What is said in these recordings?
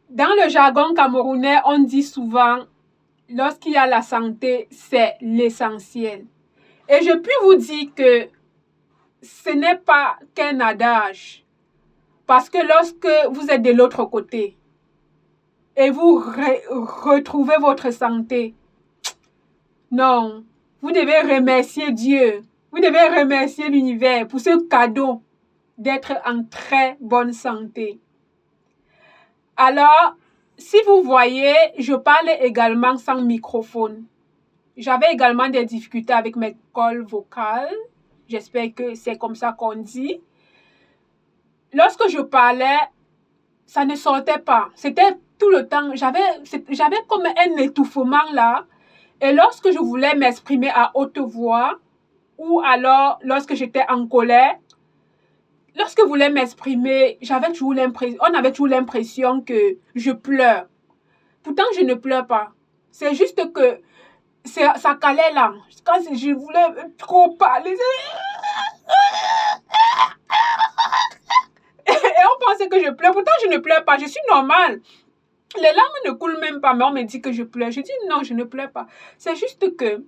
Dans le jargon camerounais, on dit souvent, lorsqu'il y a la santé, c'est l'essentiel. Et je puis vous dire que ce n'est pas qu'un adage. Parce que lorsque vous êtes de l'autre côté et vous retrouvez votre santé, non, vous devez remercier Dieu. Vous devez remercier l'univers pour ce cadeau d'être en très bonne santé. Alors, si vous voyez, je parle également sans microphone. J'avais également des difficultés avec mes cordes vocales. J'espère que c'est comme ça qu'on dit. Lorsque je parlais, ça ne sortait pas. C'était tout le temps. J'avais comme un étouffement là. Et lorsque je voulais m'exprimer à haute voix, ou alors lorsque j'étais en colère, lorsque je voulais m'exprimer, on avait toujours l'impression que je pleure. Pourtant, je ne pleure pas. C'est juste que ça calait là. Quand je voulais trop parler, et on pensait que je pleure. Pourtant, je ne pleure pas. Je suis normale. Les larmes ne coulent même pas, mais on me dit que je pleure. Je dis non, je ne pleure pas. C'est juste que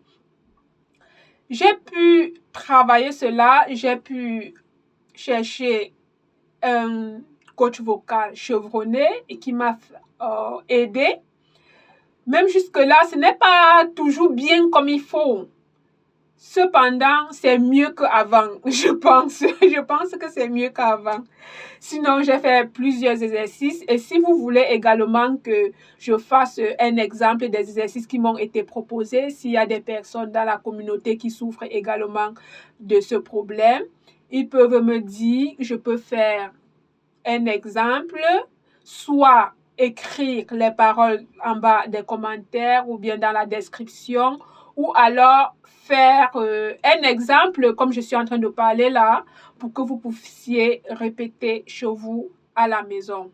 j'ai pu travailler cela. J'ai pu chercher un coach vocal chevronné et qui m'a aidé. Même jusque-là, ce n'est pas toujours bien comme il faut. Cependant, c'est mieux qu'avant, je pense. Je pense que c'est mieux qu'avant. Sinon, j'ai fait plusieurs exercices. Et si vous voulez également que je fasse un exemple des exercices qui m'ont été proposés, s'il y a des personnes dans la communauté qui souffrent également de ce problème, ils peuvent me dire, je peux faire un exemple, soit écrire les paroles en bas des commentaires ou bien dans la description, ou alors faire un exemple comme je suis en train de parler là, pour que vous puissiez répéter chez vous à la maison.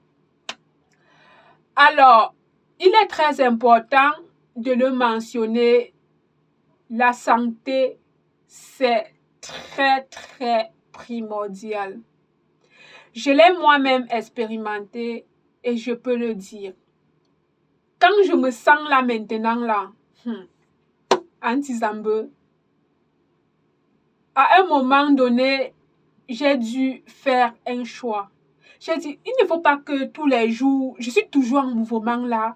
Alors, il est très important de le mentionner, la santé, c'est très, très primordial. Je l'ai moi-même expérimenté et je peux le dire. Quand je me sens là maintenant, là, anti-zambe, à un moment donné, j'ai dû faire un choix. J'ai dit, il ne faut pas que tous les jours, je suis toujours en mouvement là.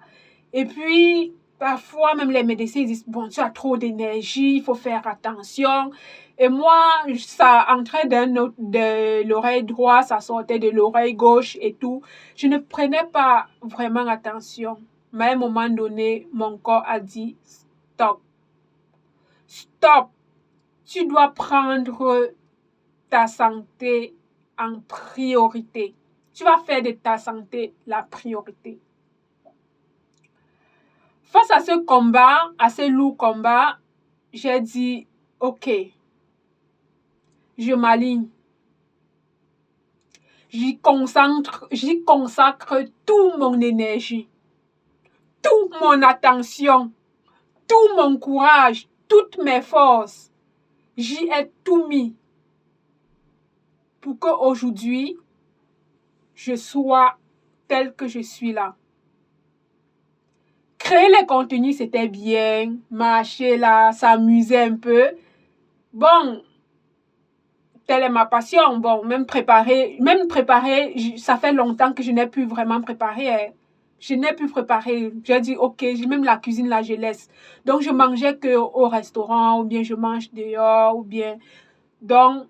Et puis, parfois, même les médecins disent, bon, tu as trop d'énergie, il faut faire attention. Et moi, ça entrait de l'oreille droite, ça sortait de l'oreille gauche et tout. Je ne prenais pas vraiment attention. Mais à un moment donné, mon corps a dit, stop. Stop. Tu dois prendre ta santé en priorité. Tu vas faire de ta santé la priorité. Face à ce combat, à ce lourd combat, j'ai dit, ok, je m'aligne. J'y consacre toute mon énergie, toute mon attention, tout mon courage, toutes mes forces. J'y ai tout mis pour qu'aujourd'hui, je sois telle que je suis là. Créer les contenus, c'était bien. Marcher là, s'amuser un peu. Bon, telle est ma passion. Bon, même préparer, ça fait longtemps que je n'ai plus vraiment préparé. Je n'ai plus préparé. J'ai dit, ok, même la cuisine là, je laisse. Donc, je mangeais qu'au restaurant, ou bien je mange dehors, ou bien. Donc,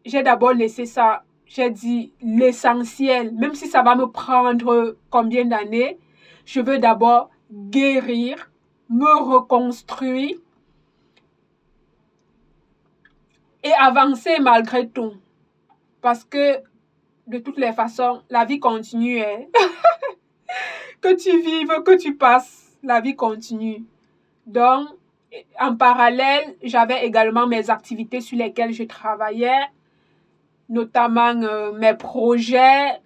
j'ai d'abord laissé ça. J'ai dit, l'essentiel, même si ça va me prendre combien d'années, je veux d'abord guérir, me reconstruire et avancer malgré tout. Parce que, de toutes les façons, la vie continue. Que tu vives, que tu passes, la vie continue. Donc, en parallèle, j'avais également mes activités sur lesquelles je travaillais, notamment mes projets.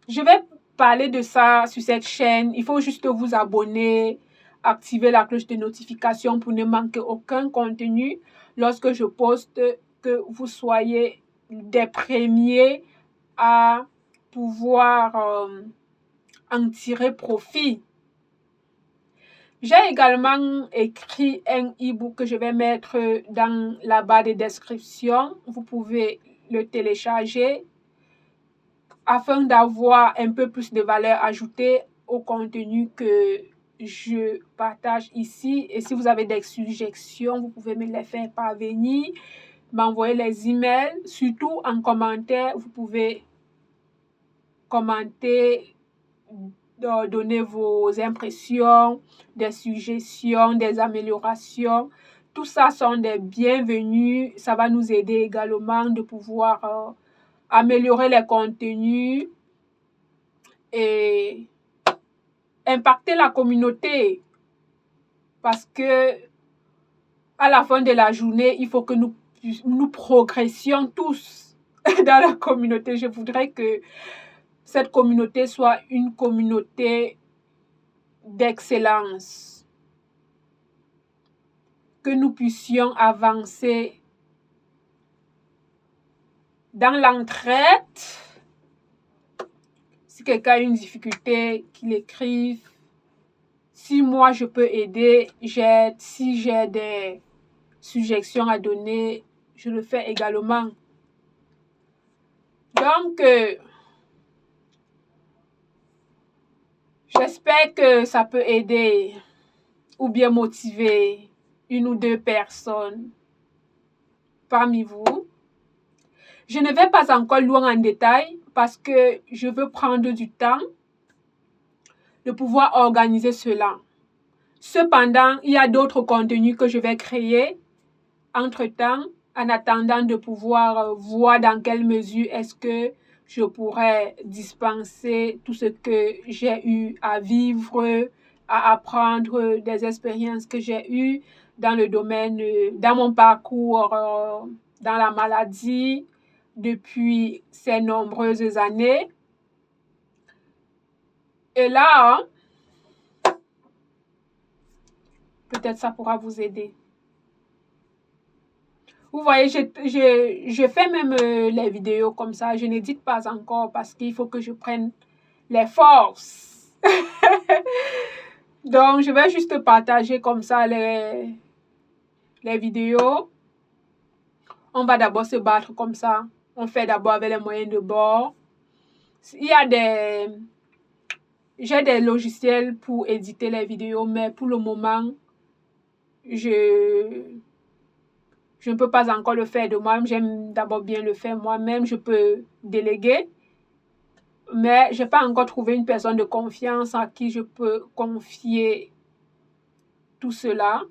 Je vais parler de ça sur cette chaîne. Il faut juste vous abonner, activer la cloche de notification pour ne manquer aucun contenu lorsque je poste, que vous soyez des premiers à pouvoir en tirer profit. J'ai également écrit un e-book que je vais mettre dans la barre de description. Vous pouvez le télécharger afin d'avoir un peu plus de valeur ajoutée au contenu que je partage ici. Et si vous avez des suggestions, vous pouvez me les faire parvenir, m'envoyer les emails, surtout en commentaire. Vous pouvez commenter, donner vos impressions, des suggestions, des améliorations. Tout ça sont des bienvenus. Ça va nous aider également de pouvoir améliorer les contenus et impacter la communauté. Parce que à la fin de la journée, il faut que nous progressions tous dans la communauté. Je voudrais que cette communauté soit une communauté d'excellence. Que nous puissions avancer dans l'entraide. Si quelqu'un a une difficulté, qu'il écrive. Si moi je peux aider, j'aide. Si j'ai des suggestions à donner, je le fais également. Donc, j'espère que ça peut aider ou bien motiver une ou deux personnes parmi vous. Je ne vais pas encore loin en détail parce que je veux prendre du temps de pouvoir organiser cela. Cependant, il y a d'autres contenus que je vais créer entre-temps, en attendant de pouvoir voir dans quelle mesure est-ce que je pourrais dispenser tout ce que j'ai eu à vivre, à apprendre, des expériences que j'ai eues dans le domaine, dans mon parcours, dans la maladie depuis ces nombreuses années. Et là, peut-être ça pourra vous aider. Vous voyez, je fais même les vidéos comme ça. Je n'édite pas encore parce qu'il faut que je prenne les forces. Donc, je vais juste partager comme ça les vidéos. On va d'abord se battre comme ça. On fait d'abord avec les moyens de bord. Il y a j'ai des logiciels pour éditer les vidéos, mais pour le moment, je ne peux pas encore le faire de moi-même. J'aime d'abord bien le faire moi-même. Je peux déléguer. Mais je n'ai pas encore trouvé une personne de confiance à qui je peux confier tout cela.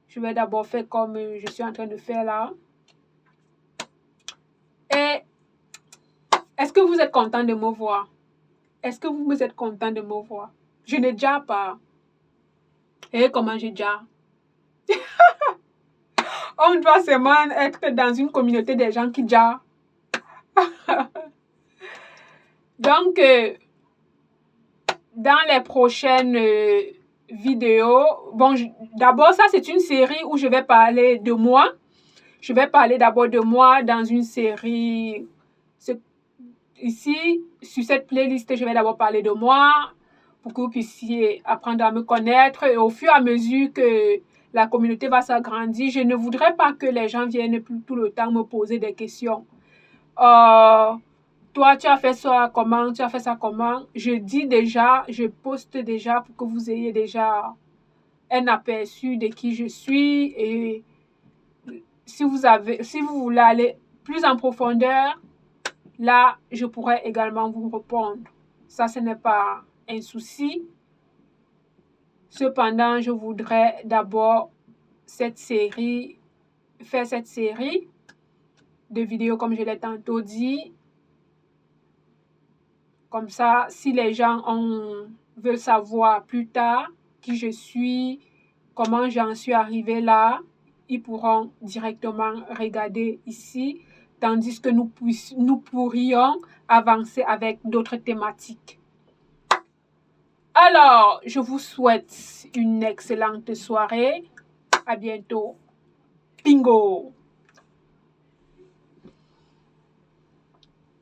Je vais d'abord faire comme je suis en train de faire là. Et est-ce que vous êtes content de me voir? Est-ce que vous êtes content de me voir? Je ne déjà pas. Et comment je déjà? On doit seulement être dans une communauté des gens qui déjà. Donc, dans les prochaines vidéos, bon, d'abord, ça, c'est une série où je vais parler de moi. Je vais parler d'abord de moi dans une série. Ici, sur cette playlist, je vais d'abord parler de moi pour que vous puissiez apprendre à me connaître. Et au fur et à mesure que la communauté va s'agrandir, je ne voudrais pas que les gens viennent tout le temps me poser des questions. Toi, tu as fait ça comment? Tu as fait ça comment? Je dis déjà, je poste déjà pour que vous ayez déjà un aperçu de qui je suis. Et si vous voulez aller plus en profondeur, là, je pourrais également vous répondre. Ça, ce n'est pas un souci. Cependant, je voudrais d'abord faire cette série de vidéos, comme je l'ai tantôt dit. Comme ça, si les gens veulent savoir plus tard qui je suis, comment j'en suis arrivée là, ils pourront directement regarder ici, tandis que nous pourrions avancer avec d'autres thématiques. Alors, je vous souhaite une excellente soirée. À bientôt. Bingo!